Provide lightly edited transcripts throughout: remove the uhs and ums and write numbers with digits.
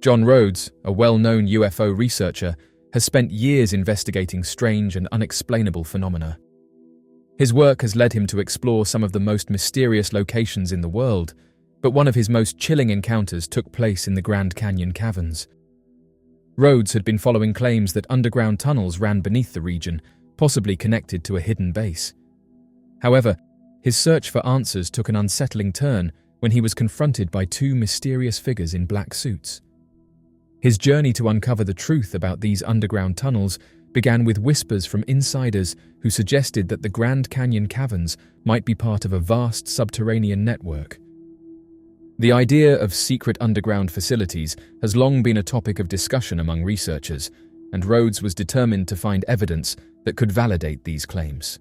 John Rhodes, a well-known UFO researcher, has spent years investigating strange and unexplainable phenomena. His work has led him to explore some of the most mysterious locations in the world, but one of his most chilling encounters took place in the Grand Canyon caverns. Rhodes had been following claims that underground tunnels ran beneath the region, possibly connected to a hidden base. However, his search for answers took an unsettling turn when he was confronted by two mysterious figures in black suits. His journey to uncover the truth about these underground tunnels began with whispers from insiders who suggested that the Grand Canyon caverns might be part of a vast subterranean network. The idea of secret underground facilities has long been a topic of discussion among researchers, and Rhodes was determined to find evidence that could validate these claims.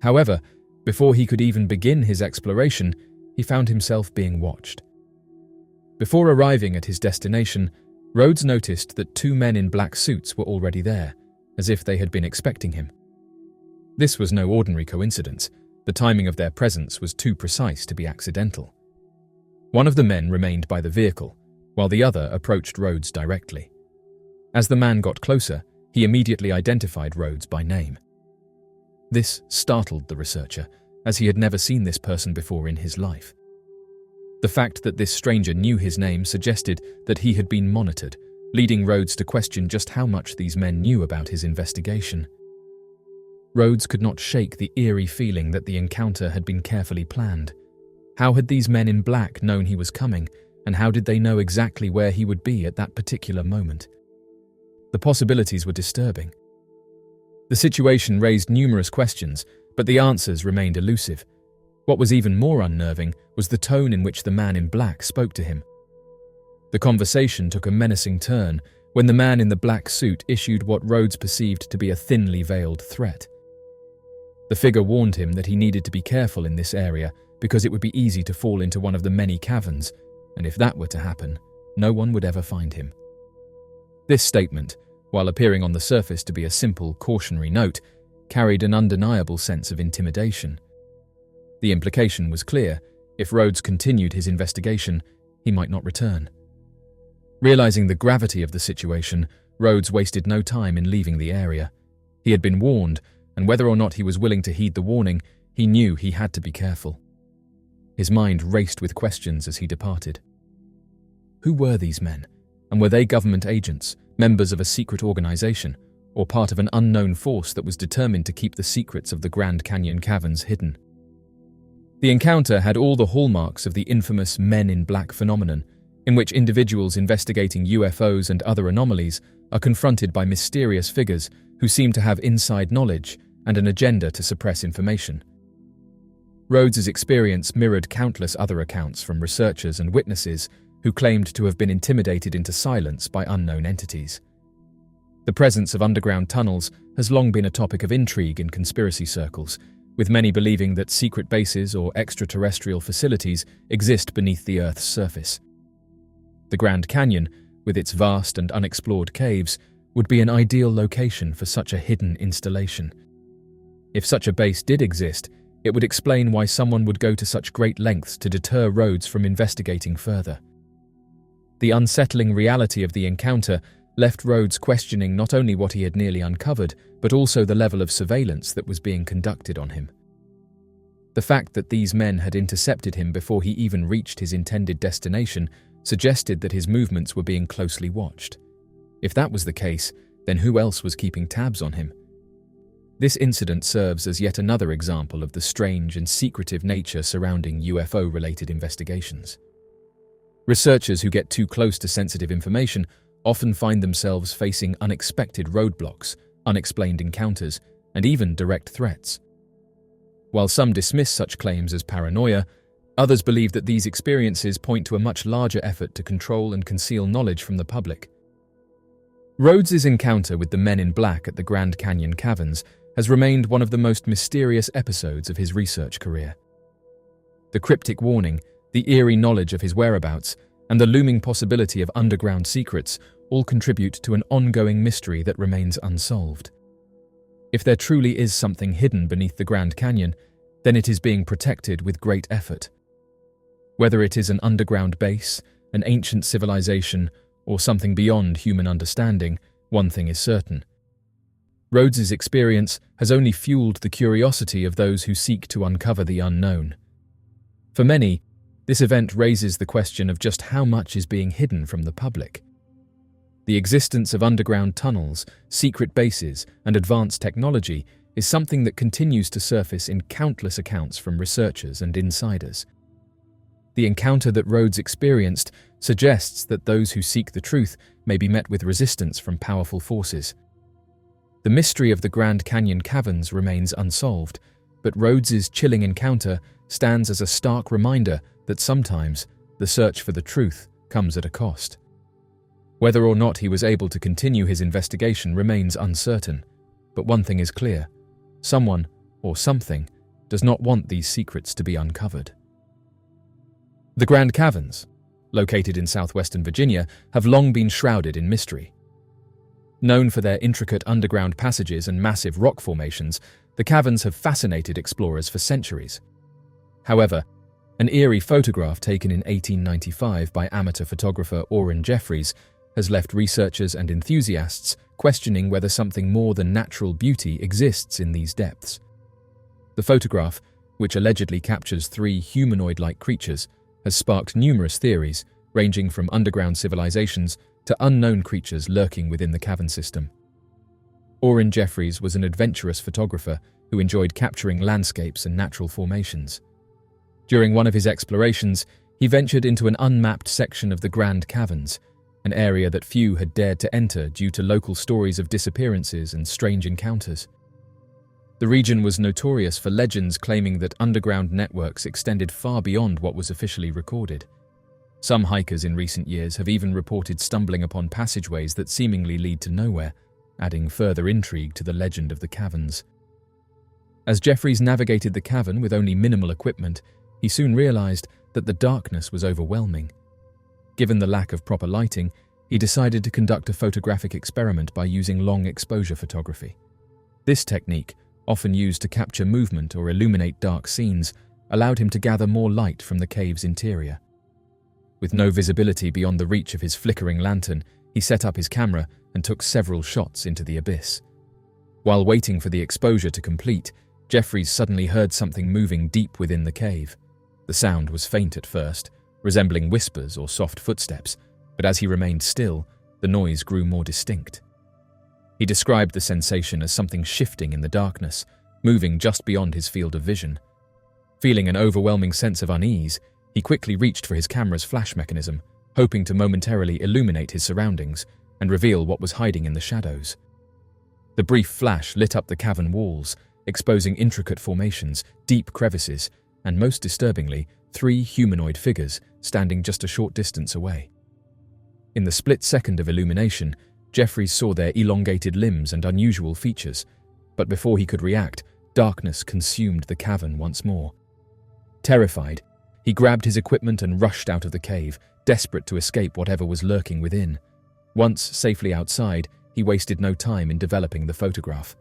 However, before he could even begin his exploration, he found himself being watched. Before arriving at his destination, Rhodes noticed that two men in black suits were already there, as if they had been expecting him. This was no ordinary coincidence. The timing of their presence was too precise to be accidental. One of the men remained by the vehicle, while the other approached Rhodes directly. As the man got closer, he immediately identified Rhodes by name. This startled the researcher, as he had never seen this person before in his life. The fact that this stranger knew his name suggested that he had been monitored, leading Rhodes to question just how much these men knew about his investigation. Rhodes could not shake the eerie feeling that the encounter had been carefully planned. How had these men in black known he was coming, and how did they know exactly where he would be at that particular moment? The possibilities were disturbing. The situation raised numerous questions, but the answers remained elusive. What was even more unnerving was the tone in which the man in black spoke to him. The conversation took a menacing turn when the man in the black suit issued what Rhodes perceived to be a thinly veiled threat. The figure warned him that he needed to be careful in this area because it would be easy to fall into one of the many caverns, and if that were to happen, no one would ever find him. This statement, while appearing on the surface to be a simple cautionary note, carried an undeniable sense of intimidation. The implication was clear: if Rhodes continued his investigation, he might not return. Realizing the gravity of the situation, Rhodes wasted no time in leaving the area. He had been warned, and whether or not he was willing to heed the warning, he knew he had to be careful. His mind raced with questions as he departed. Who were these men, and were they government agents, members of a secret organization, or part of an unknown force that was determined to keep the secrets of the Grand Canyon caverns hidden? The encounter had all the hallmarks of the infamous Men in Black phenomenon, in which individuals investigating UFOs and other anomalies are confronted by mysterious figures who seem to have inside knowledge and an agenda to suppress information. Rhodes's experience mirrored countless other accounts from researchers and witnesses who claimed to have been intimidated into silence by unknown entities. The presence of underground tunnels has long been a topic of intrigue in conspiracy circles, with many believing that secret bases or extraterrestrial facilities exist beneath the Earth's surface. The Grand Canyon, with its vast and unexplored caves, would be an ideal location for such a hidden installation. If such a base did exist, it would explain why someone would go to such great lengths to deter Rhodes from investigating further. The unsettling reality of the encounter left Rhodes questioning not only what he had nearly uncovered, but also the level of surveillance that was being conducted on him. The fact that these men had intercepted him before he even reached his intended destination suggested that his movements were being closely watched. If that was the case, then who else was keeping tabs on him? This incident serves as yet another example of the strange and secretive nature surrounding UFO-related investigations. Researchers who get too close to sensitive information often find themselves facing unexpected roadblocks, unexplained encounters, and even direct threats. While some dismiss such claims as paranoia, others believe that these experiences point to a much larger effort to control and conceal knowledge from the public. Rhodes's encounter with the Men in Black at the Grand Canyon caverns has remained one of the most mysterious episodes of his research career. The cryptic warning, the eerie knowledge of his whereabouts, and the looming possibility of underground secrets all contribute to an ongoing mystery that remains unsolved. If there truly is something hidden beneath the Grand Canyon, then it is being protected with great effort. Whether it is an underground base, an ancient civilization, or something beyond human understanding, one thing is certain. Rhodes's experience has only fueled the curiosity of those who seek to uncover the unknown. For many, this event raises the question of just how much is being hidden from the public. The existence of underground tunnels, secret bases, and advanced technology is something that continues to surface in countless accounts from researchers and insiders. The encounter that Rhodes experienced suggests that those who seek the truth may be met with resistance from powerful forces. The mystery of the Grand Canyon caverns remains unsolved, but Rhodes's chilling encounter stands as a stark reminder that sometimes the search for the truth comes at a cost. Whether or not he was able to continue his investigation remains uncertain, but one thing is clear: someone, or something, does not want these secrets to be uncovered. The Grand Caverns, located in southwestern Virginia, have long been shrouded in mystery. Known for their intricate underground passages and massive rock formations, the caverns have fascinated explorers for centuries. However, an eerie photograph taken in 1895 by amateur photographer Orrin Jeffries has left researchers and enthusiasts questioning whether something more than natural beauty exists in these depths. The photograph, which allegedly captures 3 humanoid-like creatures, has sparked numerous theories, ranging from underground civilizations to unknown creatures lurking within the cavern system. Orrin Jeffries was an adventurous photographer who enjoyed capturing landscapes and natural formations. During one of his explorations, he ventured into an unmapped section of the Grand Caverns, an area that few had dared to enter due to local stories of disappearances and strange encounters. The region was notorious for legends claiming that underground networks extended far beyond what was officially recorded. Some hikers in recent years have even reported stumbling upon passageways that seemingly lead to nowhere, adding further intrigue to the legend of the caverns. As Jeffries navigated the cavern with only minimal equipment, he soon realized that the darkness was overwhelming. Given the lack of proper lighting, he decided to conduct a photographic experiment by using long-exposure photography. This technique, often used to capture movement or illuminate dark scenes, allowed him to gather more light from the cave's interior. With no visibility beyond the reach of his flickering lantern, he set up his camera and took several shots into the abyss. While waiting for the exposure to complete, Jeffries suddenly heard something moving deep within the cave. The sound was faint at first, resembling whispers or soft footsteps, but as he remained still, the noise grew more distinct. He described the sensation as something shifting in the darkness, moving just beyond his field of vision. Feeling an overwhelming sense of unease, he quickly reached for his camera's flash mechanism, hoping to momentarily illuminate his surroundings and reveal what was hiding in the shadows. The brief flash lit up the cavern walls, exposing intricate formations, deep crevices, and most disturbingly, 3 humanoid figures standing just a short distance away. In the split second of illumination, Jeffries saw their elongated limbs and unusual features, but before he could react, darkness consumed the cavern once more. Terrified, he grabbed his equipment and rushed out of the cave, desperate to escape whatever was lurking within. Once safely outside, he wasted no time in developing the photograph.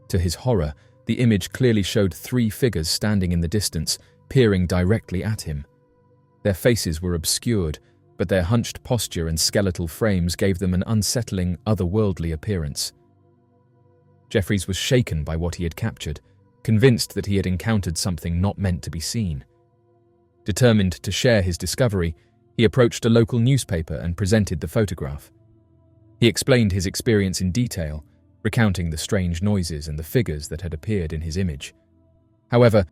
To his horror, the image clearly showed 3 figures standing in the distance, peering directly at him. Their faces were obscured, but their hunched posture and skeletal frames gave them an unsettling, otherworldly appearance. Jeffries was shaken by what he had captured, convinced that he had encountered something not meant to be seen. Determined to share his discovery, he approached a local newspaper and presented the photograph. He explained his experience in detail, recounting the strange noises and the figures that had appeared in his image. However,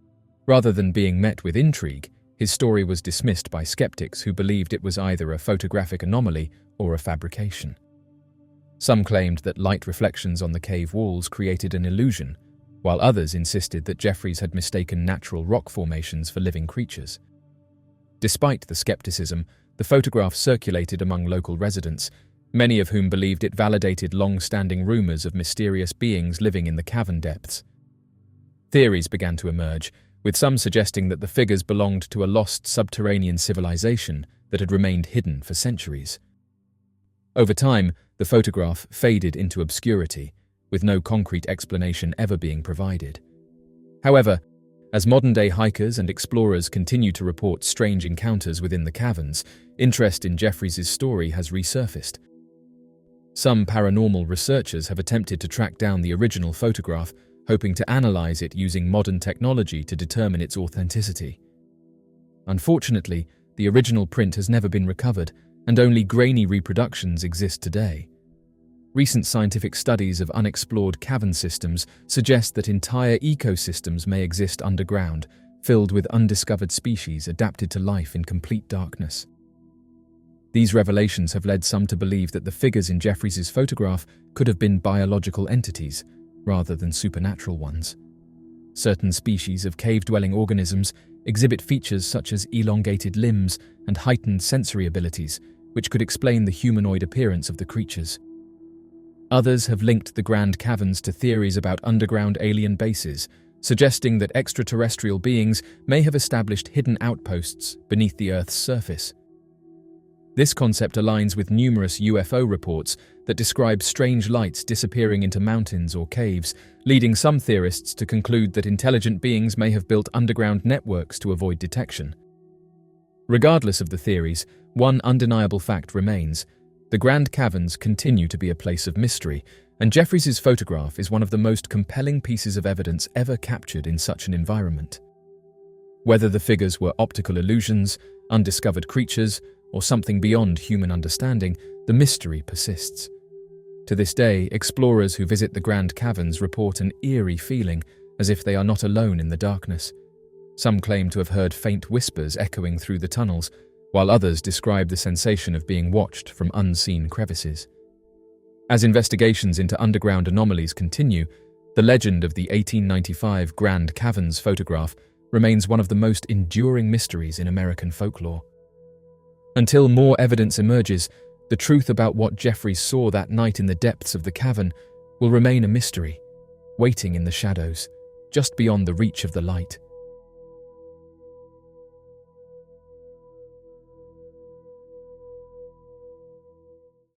rather than being met with intrigue, his story was dismissed by skeptics who believed it was either a photographic anomaly or a fabrication. Some claimed that light reflections on the cave walls created an illusion, while others insisted that Jeffries had mistaken natural rock formations for living creatures. Despite the skepticism, the photograph circulated among local residents, many of whom believed it validated long-standing rumors of mysterious beings living in the cavern depths. Theories began to emerge, with some suggesting that the figures belonged to a lost subterranean civilization that had remained hidden for centuries. Over time, the photograph faded into obscurity, with no concrete explanation ever being provided. However, As modern-day hikers and explorers continue to report strange encounters within the caverns, interest in Jeffries' story has resurfaced. Some paranormal researchers have attempted to track down the original photograph, hoping to analyze it using modern technology to determine its authenticity. Unfortunately, the original print has never been recovered, and only grainy reproductions exist today. Recent scientific studies of unexplored cavern systems suggest that entire ecosystems may exist underground, filled with undiscovered species adapted to life in complete darkness. These revelations have led some to believe that the figures in Jeffries' photograph could have been biological entities, rather than supernatural ones. Certain species of cave-dwelling organisms exhibit features such as elongated limbs and heightened sensory abilities, which could explain the humanoid appearance of the creatures. Others have linked the Grand Caverns to theories about underground alien bases, suggesting that extraterrestrial beings may have established hidden outposts beneath the Earth's surface. This concept aligns with numerous UFO reports that describe strange lights disappearing into mountains or caves, leading some theorists to conclude that intelligent beings may have built underground networks to avoid detection. Regardless of the theories, one undeniable fact remains: the Grand Caverns continue to be a place of mystery, and Jeffries' photograph is one of the most compelling pieces of evidence ever captured in such an environment. Whether the figures were optical illusions, undiscovered creatures, or something beyond human understanding, the mystery persists. To this day, explorers who visit the Grand Caverns report an eerie feeling, as if they are not alone in the darkness. Some claim to have heard faint whispers echoing through the tunnels, while others describe the sensation of being watched from unseen crevices. As investigations into underground anomalies continue, the legend of the 1895 Grand Caverns photograph remains one of the most enduring mysteries in American folklore. Until more evidence emerges, the truth about what Jeffries saw that night in the depths of the cavern will remain a mystery, waiting in the shadows, just beyond the reach of the light.